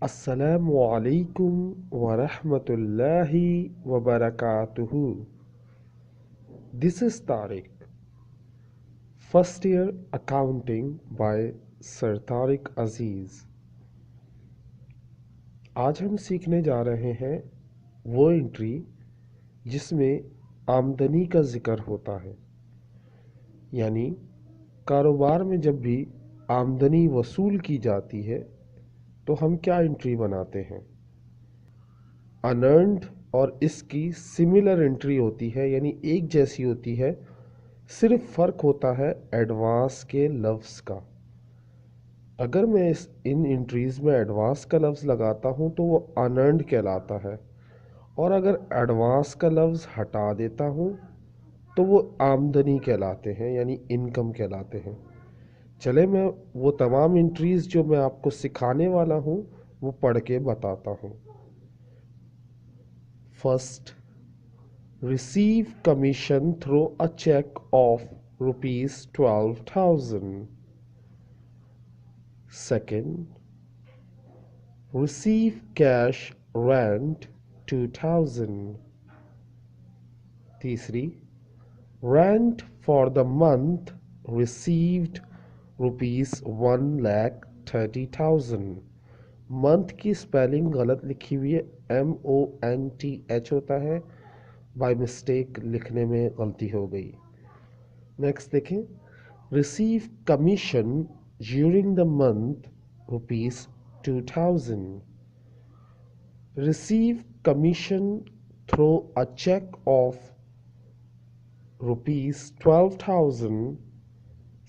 Assalamu alaikum wa rahmatullahi wa barakatuhu. This is Tariq, first year accounting by Sir Tariq Aziz. आज हम सीखने जा रहे हैं वो एंट्री जिसमें आमदनी का जिक्र होता है, यानी कारोबार में जब भी आमदनी वसूल की जाती है तो हम क्या एंट्री बनाते हैं। अनर्न्ड और इसकी सिमिलर एंट्री होती है, यानी एक जैसी होती है, सिर्फ फ़र्क होता है एडवांस के लफ्ज़ का। अगर मैं इन एंट्रीज़ में एडवांस का लफ्ज़ लगाता हूँ तो वो अनर्न्ड कहलाता है, और अगर एडवांस का लफ्ज़ हटा देता हूँ तो वो आमदनी कहलाते हैं, यानी इनकम कहलाते हैं। चले मैं वो तमाम एंट्रीज़ जो मैं आपको सिखाने वाला हूँ वो पढ़ के बताता हूँ। First, receive commission through a check of rupees 12,000. Second, receive cash rent 2,000. तीसरी, rent for the month received rupees 1,30,000. Month की स्पेलिंग गलत लिखी हुई है, MONTH होता है, बाय मिस्टेक लिखने में गलती हो गई। नेक्स्ट देखें, receive commission during the month rupees 2,000. Receive commission through a cheque of rupees 12,000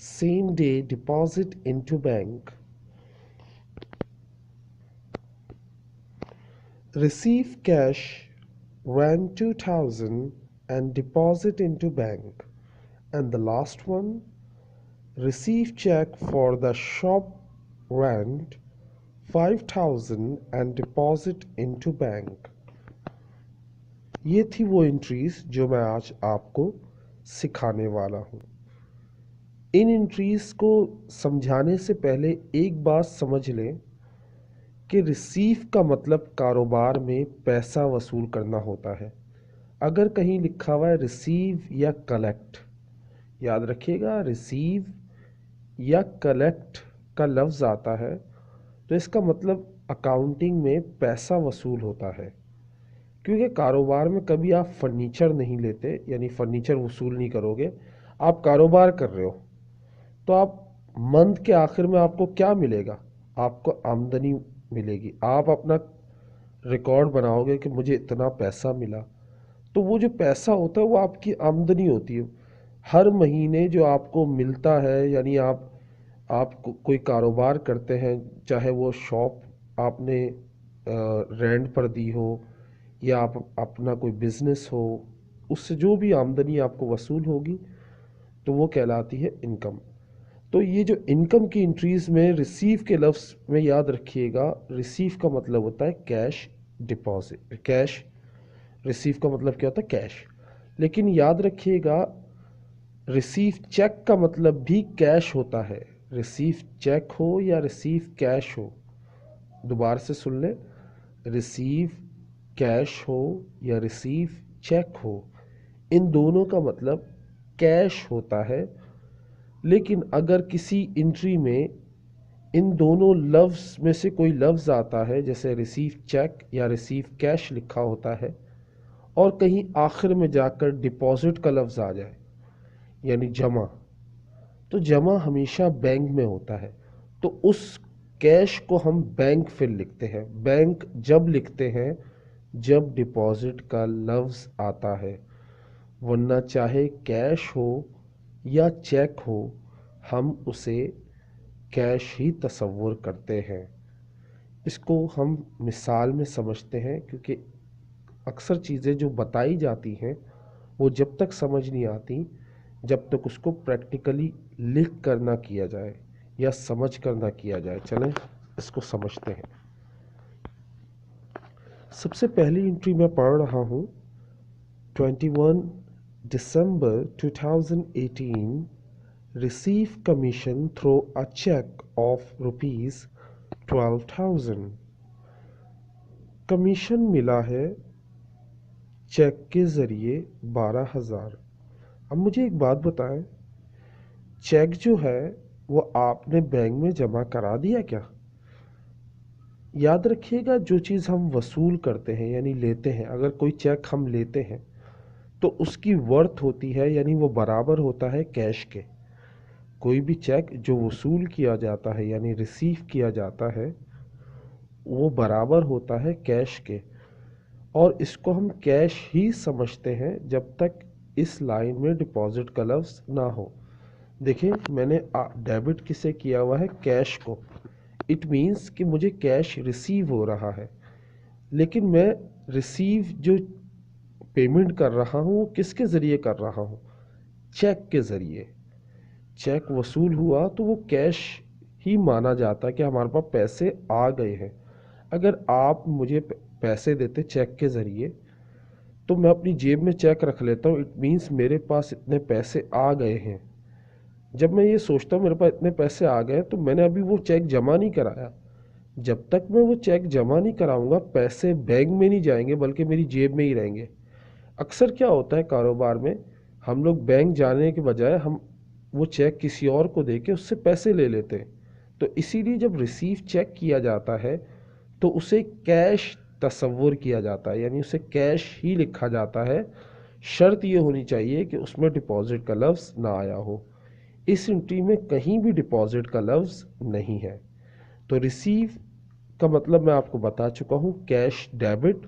same day deposit into bank. Receive cash, rent 2,000 and deposit into bank. And the last one, receive check for the shop rent 5,000 and deposit into bank. ये थी वो entries जो मैं आज आपको सिखाने वाला हूँ। इन एंट्रीज को समझाने से पहले एक बात समझ लें कि रिसीव का मतलब कारोबार में पैसा वसूल करना होता है। अगर कहीं लिखा हुआ है रिसीव या कलेक्ट, याद रखिएगा रिसीव या कलेक्ट का लफ्ज़ आता है तो इसका मतलब अकाउंटिंग में पैसा वसूल होता है। क्योंकि कारोबार में कभी आप फर्नीचर नहीं लेते, यानी फर्नीचर वसूल नहीं करोगे। आप कारोबार कर रहे हो तो आप मंथ के आखिर में आपको क्या मिलेगा? आपको आमदनी मिलेगी। आप अपना रिकॉर्ड बनाओगे कि मुझे इतना पैसा मिला, तो वो जो पैसा होता है वो आपकी आमदनी होती है। हर महीने जो आपको मिलता है, यानी आप कोई कारोबार करते हैं, चाहे वो शॉप आपने रेंट पर दी हो या आप अपना कोई बिजनेस हो, उससे जो भी आमदनी आपको वसूल होगी तो वो कहलाती है इनकम। तो ये जो इनकम की एंट्रीज में रिसीव के लफ्ज़ में याद रखिएगा, रिसीव का मतलब होता है कैश डिपॉजिट। कैश, रिसीव का मतलब क्या होता है? कैश। लेकिन याद रखिएगा रिसीव चेक का मतलब भी कैश होता है। रिसीव चेक हो या रिसीव कैश हो, दोबारा से सुन ले, रिसीव कैश हो या रिसीव चेक हो, इन दोनों का मतलब कैश होता है। लेकिन अगर किसी एंट्री में इन दोनों लफ्ज़ में से कोई लफ्ज़ आता है, जैसे रिसीव चेक या रिसीव कैश लिखा होता है, और कहीं आखिर में जाकर डिपॉजिट का लफ्ज़ आ जाए, यानी जमा, तो जमा हमेशा बैंक में होता है, तो उस कैश को हम बैंक फिर लिखते हैं। बैंक जब लिखते हैं जब डिपॉजिट का लफ्ज़ आता है, वरना चाहे कैश हो या चेक हो, हम उसे कैश ही तसव्वुर करते हैं। इसको हम मिसाल में समझते हैं, क्योंकि अक्सर चीज़ें जो बताई जाती हैं वो जब तक समझ नहीं आती जब तक उसको प्रैक्टिकली लिख कर ना किया जाए या समझ कर ना किया जाए। चलें इसको समझते हैं। सबसे पहली एंट्री मैं पढ़ रहा हूँ, 21 December 2018, receive commission through a check of rupees 12,000. Commission मिला है चेक के ज़रिए 12,000। अब मुझे एक बात बताएं, चेक जो है वो आपने बैंक में जमा करा दिया क्या? याद रखिएगा, जो चीज़ हम वसूल करते हैं यानी लेते हैं, अगर कोई चेक हम लेते हैं तो उसकी वर्थ होती है यानी वो बराबर होता है कैश के। कोई भी चेक जो वसूल किया जाता है यानी रिसीव किया जाता है वो बराबर होता है कैश के, और इसको हम कैश ही समझते हैं जब तक इस लाइन में डिपॉजिट का लफ्ज़ ना हो। देखिए, मैंने डेबिट किसे किया हुआ है? कैश को। इट मीन्स कि मुझे कैश रिसीव हो रहा है, लेकिन मैं रिसीव जो पेमेंट कर रहा हूँ वो किसके ज़रिए कर रहा हूँ? चेक के ज़रिए। चेक वसूल हुआ तो वो कैश ही माना जाता है कि हमारे पास पैसे आ गए हैं। अगर आप मुझे पैसे देते चेक के ज़रिए तो मैं अपनी जेब में चेक रख लेता हूँ, इट मीन्स मेरे पास इतने पैसे आ गए हैं। जब मैं ये सोचता हूँ मेरे पास इतने पैसे आ गए तो मैंने अभी वो चेक जमा नहीं कराया। जब तक मैं वो चेक जमा नहीं कराऊंगा पैसे बैंक में नहीं जाएंगे बल्कि मेरी जेब में ही रहेंगे। अक्सर क्या होता है कारोबार में, हम लोग बैंक जाने के बजाय हम वो चेक किसी और को दे के उससे पैसे ले लेते हैं। तो इसीलिए जब रिसीव चेक किया जाता है तो उसे कैश तस्वुर किया जाता है यानी उसे कैश ही लिखा जाता है। शर्त ये होनी चाहिए कि उसमें डिपॉजिट का लफ्ज़ ना आया हो। इस एंट्री में कहीं भी डिपॉजिट का लफ्ज़ नहीं है। तो रिसीव का मतलब मैं आपको बता चुका हूँ, कैश डेबिट।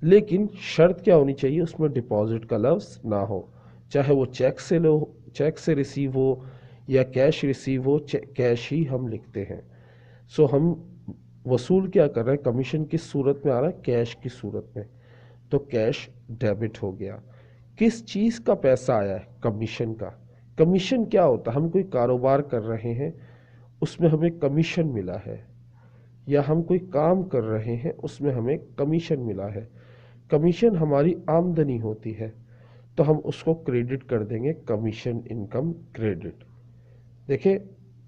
लेकिन शर्त क्या होनी चाहिए? उसमें डिपॉजिट का लफ्ज़ ना हो, चाहे वो चेक से लो, चेक से रिसीव हो या कैश रिसीव हो, कैश ही हम लिखते हैं। सो हम वसूल क्या कर रहे हैं? कमीशन किस सूरत में आ रहा है? कैश की सूरत में। तो कैश डेबिट हो गया। किस चीज़ का पैसा आया है? कमीशन का। कमीशन क्या होता है? हम कोई कारोबार कर रहे हैं, उसमें हमें कमीशन मिला है, या हम कोई काम कर रहे हैं उसमें हमें कमीशन मिला है। कमीशन हमारी आमदनी होती है तो हम उसको क्रेडिट कर देंगे, कमीशन इनकम क्रेडिट। देखिए,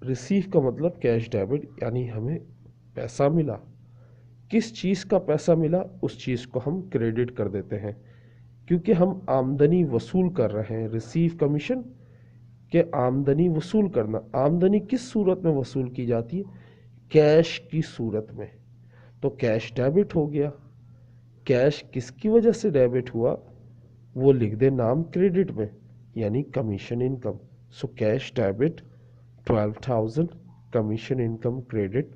रिसीव का मतलब कैश डेबिट यानी हमें पैसा मिला। किस चीज़ का पैसा मिला उस चीज़ को हम क्रेडिट कर देते हैं, क्योंकि हम आमदनी वसूल कर रहे हैं। रिसीव कमीशन के आमदनी वसूल करना। आमदनी किस सूरत में वसूल की जाती है? कैश की सूरत में। तो कैश डेबिट हो गया। कैश किसकी वजह से डेबिट हुआ वो लिख दे नाम क्रेडिट में, यानी commission income. So cash debit 12,000, commission income credit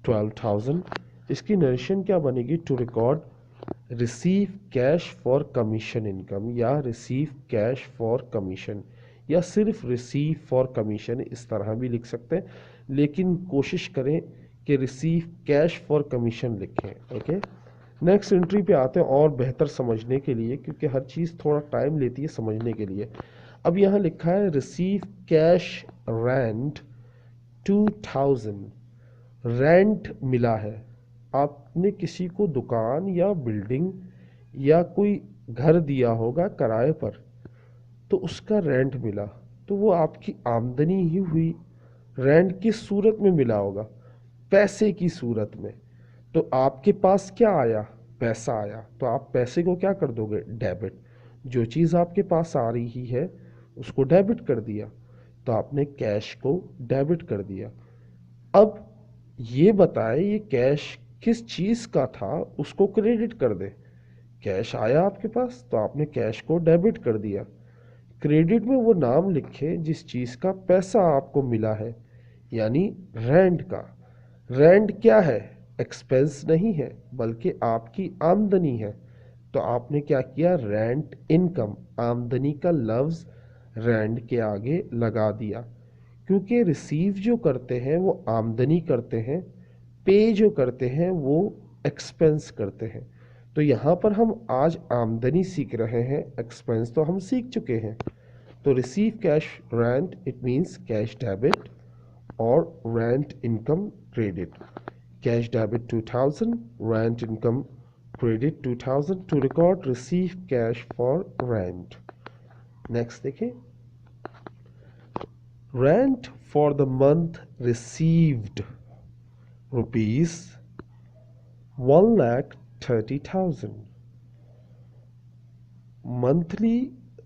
12,000। इसकी नरेशन क्या बनेगी? To record receive cash for commission income, या रिसीव कैश फॉर कमीशन, या सिर्फ रिसीव फॉर कमीशन, इस तरह भी लिख सकते हैं, लेकिन कोशिश करें कि रिसीव कैश फॉर कमीशन लिखें। ओके, नेक्स्ट एंट्री पे आते हैं और बेहतर समझने के लिए, क्योंकि हर चीज़ थोड़ा टाइम लेती है समझने के लिए। अब यहाँ लिखा है रिसीव कैश रेंट 2,000। रेंट मिला है। आपने किसी को दुकान या बिल्डिंग या कोई घर दिया होगा किराए पर, तो उसका रेंट मिला, तो वो आपकी आमदनी ही हुई। रेंट किस सूरत में मिला होगा? पैसे की सूरत में। तो आपके पास क्या आया? पैसा आया। तो आप पैसे को क्या कर दोगे? डेबिट। जो चीज़ आपके पास आ रही है उसको डेबिट कर दिया, तो आपने कैश को डेबिट कर दिया। अब ये बताएं, ये कैश किस चीज़ का था उसको क्रेडिट कर दे। कैश आया आपके पास तो आपने कैश को डेबिट कर दिया। क्रेडिट में वो नाम लिखे जिस चीज़ का पैसा आपको मिला है, यानी रेंट का। रेंट क्या है? एक्सपेंस नहीं है बल्कि आपकी आमदनी है। तो आपने क्या किया? रेंट इनकम, आमदनी का लफ्ज़ रेंट के आगे लगा दिया, क्योंकि रिसीव जो करते हैं वो आमदनी करते हैं, पे जो करते हैं वो एक्सपेंस करते हैं। तो यहाँ पर हम आज आमदनी सीख रहे हैं, एक्सपेंस तो हम सीख चुके हैं। तो receive cash rent it means cash debit, और rent income credit. Cash debit 2,000, rent income credit 2,000 to record receive cash for rent. Next देखिए, rent for the month received rupees 30,000। Monthly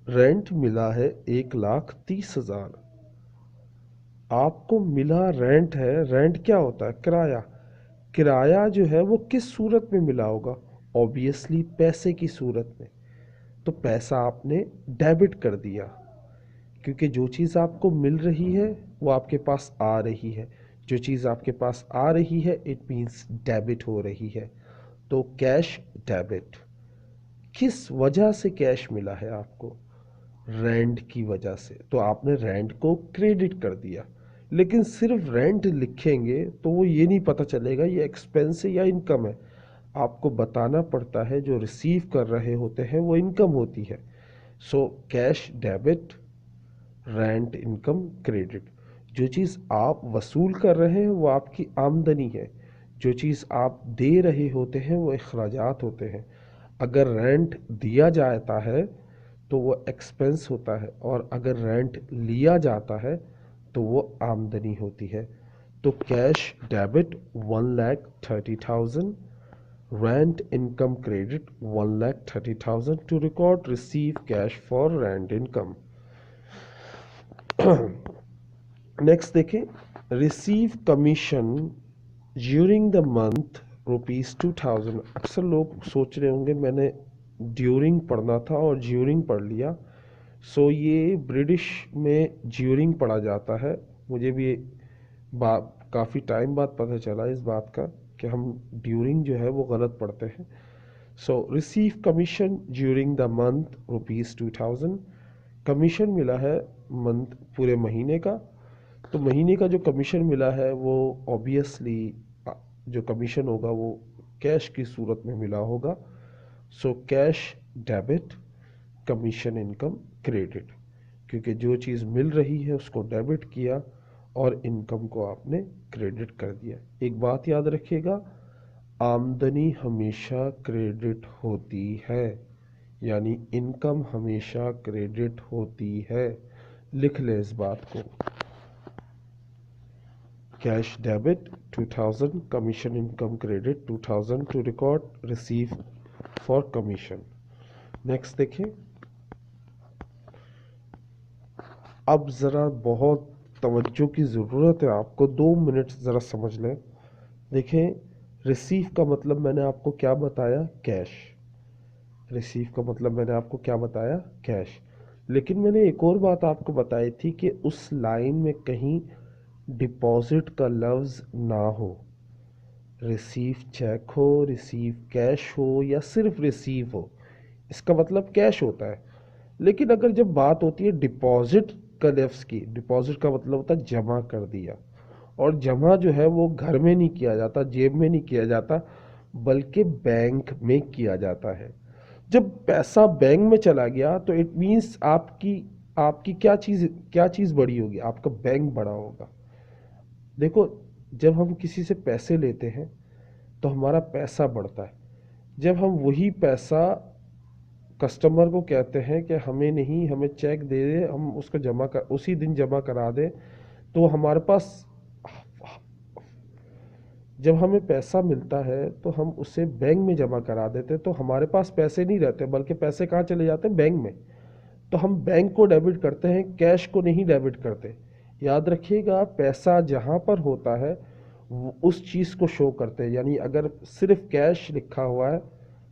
rent मिला है 1,30,000। आपको मिला रेंट है, rent क्या होता है? किराया। किराया जो है वो किस सूरत में मिला होगा? ऑब्वियसली पैसे की सूरत में। तो पैसा आपने डेबिट कर दिया, क्योंकि जो चीज़ आपको मिल रही है वो आपके पास आ रही है। जो चीज़ आपके पास आ रही है इट मीन्स डेबिट हो रही है। तो कैश डेबिट। किस वजह से कैश मिला है आपको? रेंट की वजह से। तो आपने रेंट को क्रेडिट कर दिया। लेकिन सिर्फ रेंट लिखेंगे तो वो ये नहीं पता चलेगा ये एक्सपेंस है या इनकम है। आपको बताना पड़ता है जो रिसीव कर रहे होते हैं वो इनकम होती है। सो cash debit, rent income credit. जो चीज़ आप वसूल कर रहे हैं वो आपकी आमदनी है। जो चीज़ आप दे रहे होते हैं वो अखराजात होते हैं। अगर रेंट दिया जाता है तो वो एक्सपेंस होता है, और अगर रेंट लिया जाता है तो वो आमदनी होती है। तो cash debit 1,30,000, rent income credit 1,30,000 to record receive cash for rent income. Next देखें, receive commission during the month ₹2,000। अक्सर लोग सोच रहे होंगे मैंने ड्यूरिंग पढ़ना था और ड्यूरिंग पढ़ लिया। सो ये ब्रिटिश में ड्यूरिंग पढ़ा जाता है। मुझे भी काफ़ी टाइम बाद पता चला इस बात का कि हम ड्यूरिंग जो है वो गलत पढ़ते हैं। So receive commission during the month ₹2,000। Commission मिला है मंथ पूरे महीने का। तो महीने का जो कमीशन मिला है वो ऑब्वियसली जो कमीशन होगा वो कैश की सूरत में मिला होगा। सो cash debit, commission income credit, क्योंकि जो चीज़ मिल रही है उसको डेबिट किया और इनकम को आपने क्रेडिट कर दिया। एक बात याद रखिएगा, आमदनी हमेशा क्रेडिट होती है, यानी इनकम हमेशा क्रेडिट होती है। लिख ले इस बात को। Cash debit 2,000, commission income credit 2,000 to record receive for commission. Next देखें। अब ज़रा बहुत तवज्जो की ज़रूरत है आपको, 2 मिनट ज़रा समझ लें। देखें, रिसीव का मतलब मैंने आपको क्या बताया? कैश। रिसीव का मतलब मैंने आपको क्या बताया? कैश। लेकिन मैंने एक और बात आपको बताई थी कि उस लाइन में कहीं डिपॉजिट का लफ्ज़ ना हो। रिसीव चेक हो, रिसीव कैश हो, या सिर्फ रिसीव हो, इसका मतलब कैश होता है। लेकिन अगर जब बात होती है डिपॉजिट का लफ्ज़ की, डिपॉजिट का मतलब होता है जमा कर दिया। और जमा जो है वो घर में नहीं किया जाता, जेब में नहीं किया जाता, बल्कि बैंक में किया जाता है। जब पैसा बैंक में चला गया तो इट मीन्स आपकी आपकी क्या चीज़ बड़ी होगी? आपका बैंक बड़ा होगा। देखो, जब हम किसी से पैसे लेते हैं तो हमारा पैसा बढ़ता है। जब हम वही पैसा कस्टमर को कहते हैं कि हमें नहीं, हमें चेक दे दे, हम उसको उसी दिन जमा करा दें, तो हमारे पास जब हमें पैसा मिलता है तो हम उसे बैंक में जमा करा देते, तो हमारे पास पैसे नहीं रहते, बल्कि पैसे कहाँ चले जाते हैं? बैंक में। तो हम बैंक को डेबिट करते हैं, कैश को नहीं डेबिट करते। याद रखिएगा, पैसा जहाँ पर होता है उस चीज़ को शो करते हैं। यानी अगर सिर्फ कैश लिखा हुआ है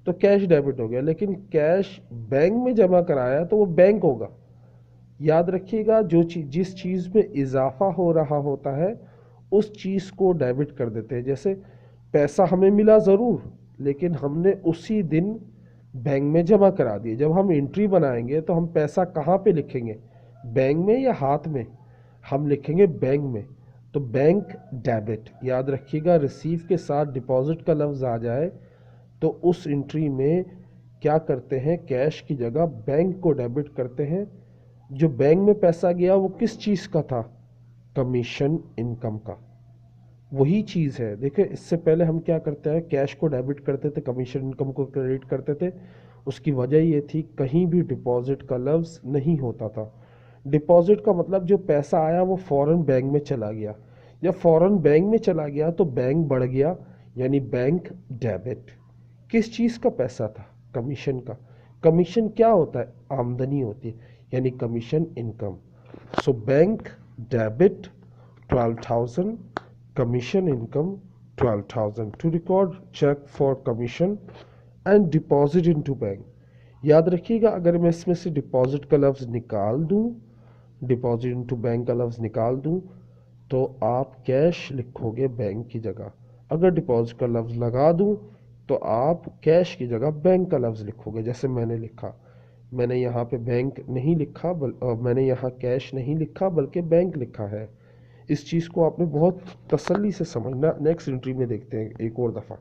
तो कैश डेबिट हो गया, लेकिन कैश बैंक में जमा कराया तो वो बैंक होगा। याद रखिएगा, जिस चीज़ में इजाफा हो रहा होता है उस चीज़ को डेबिट कर देते हैं। जैसे पैसा हमें मिला ज़रूर, लेकिन हमने उसी दिन बैंक में जमा करा दिए। जब हम एंट्री बनाएंगे तो हम पैसा कहाँ पे लिखेंगे? बैंक में या हाथ में? हम लिखेंगे बैंक में। तो बैंक डेबिट। याद रखिएगा, रिसीव के साथ डिपॉजिट का लफ्ज़ आ जाए तो उस एंट्री में क्या करते हैं? कैश की जगह बैंक को डेबिट करते हैं। जो बैंक में पैसा गया वो किस चीज़ का था? कमीशन इनकम का। वही चीज़ है। देखिए, इससे पहले हम क्या करते हैं? कैश को डेबिट करते थे, कमीशन इनकम को क्रेडिट करते थे। उसकी वजह ये थी कहीं भी डिपॉजिट का लफ्ज़ नहीं होता था। डिपॉजिट का मतलब जो पैसा आया वो फ़ौरन बैंक में चला गया। जब फ़ौरन बैंक में चला गया तो बैंक बढ़ गया, यानी बैंक डेबिट। किस चीज़ का पैसा था? कमीशन का। कमीशन क्या होता है? आमदनी होती है, यानी commission income. So bank debit 12,000, commission income 12,000 to record check for commission and deposit into bank. याद रखिएगा, अगर मैं इसमें से डिपॉजिट का लफ्ज़ निकाल दूं, डिपॉजिट इनटू बैंक का लफ्ज़ निकाल दूं, तो आप कैश लिखोगे बैंक की जगह। अगर डिपॉजिट का लफ्ज़ लगा दूं तो आप कैश की जगह बैंक का लफ्ज़ लिखोगे, जैसे मैंने लिखा। मैंने यहाँ पे बैंक नहीं लिखा, मैंने यहाँ कैश नहीं लिखा बल्कि बैंक लिखा है। इस चीज़ को आपने बहुत तसल्ली से समझना। नेक्स्ट एंट्री में देखते हैं एक और दफ़ा।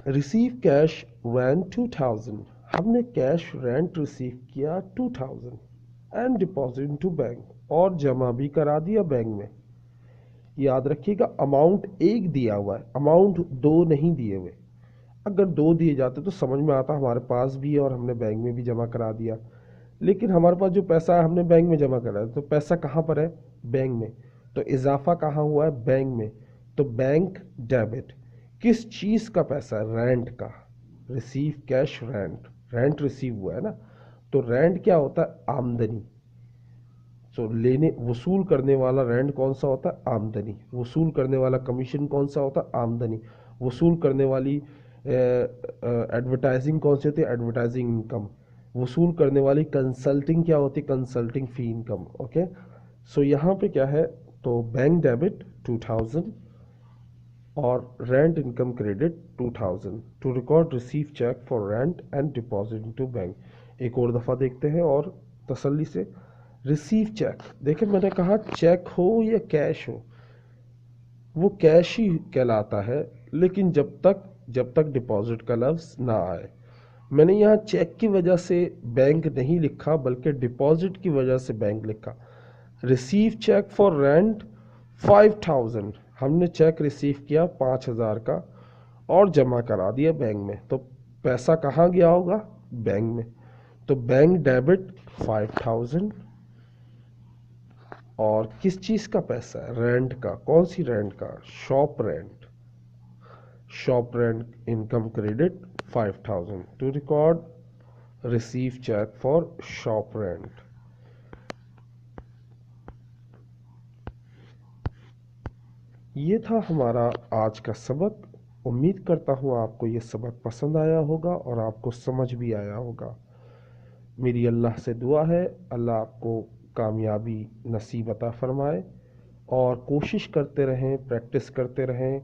रिसीव कैश रेंट 2000, हमने कैश रेंट रिसीव किया 2000 एंड डिपॉजिट इनटू बैंक, और जमा भी करा दिया बैंक में। याद रखिएगा, अमाउंट एक दिया हुआ है, अमाउंट दो नहीं दिए हुए। अगर दो दिए जाते तो समझ में आता हमारे पास भी है और हमने बैंक में भी जमा करा दिया, लेकिन हमारे पास जो पैसा है हमने बैंक में जमा करा है, तो पैसा कहाँ पर है? बैंक में। तो इजाफा कहाँ हुआ है? बैंक में। तो बैंक डेबिट। किस चीज़ का पैसा है? रेंट का। Receive cash rent, rent receive हुआ है ना, तो रेंट क्या होता है? आमदनी। तो लेने वसूल करने वाला रेंट कौन सा होता है? आमदनी। वसूल करने वाला कमीशन कौन सा होता है? आमदनी। वसूल करने वाली एडवर्टाइजिंग कौन सी होती है? Advertising income. वसूल करने वाली कंसल्टिंग क्या होती है? Consulting fee income. Okay, so यहाँ पे क्या है? तो बैंक डेबिट 2000 और rent income credit 2000 to record receive cheque for rent and deposit into bank. एक और दफ़ा देखते हैं और तसल्ली से। रिसीव चेक, देखें मैंने कहा चेक हो या कैश हो, वो कैश ही कहलाता है, लेकिन जब तक डिपॉजिट का लफ्ज़ ना आए। मैंने यहाँ चेक की वजह से बैंक नहीं लिखा बल्कि डिपॉजिट की वजह से बैंक लिखा। रिसीव चेक फॉर रेंट 5000, हमने चेक रिसीव किया 5000 का और जमा करा दिया बैंक में, तो पैसा कहाँ गया होगा? बैंक में। तो बैंक डेबिट 5000, और किस चीज़ का पैसा है? रेंट का। कौन सी रेंट का? Shop rent. Shop rent income credit 5000 to record receive cheque for shop rent. ये था हमारा आज का सबक। उम्मीद करता हूँ आपको ये सबक पसंद आया होगा और आपको समझ भी आया होगा। मेरी अल्लाह से दुआ है, अल्लाह आपको कामयाबी नसीब अता फरमाए, और कोशिश करते रहें, प्रैक्टिस करते रहें,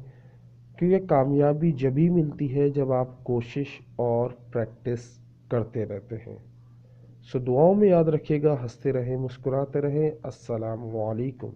क्योंकि कामयाबी जब ही मिलती है जब आप कोशिश और प्रैक्टिस करते रहते हैं। सो दुआओं में याद रखिएगा, हंसते रहें, मुस्कुराते रहें। अस्सलाम वालेकुम।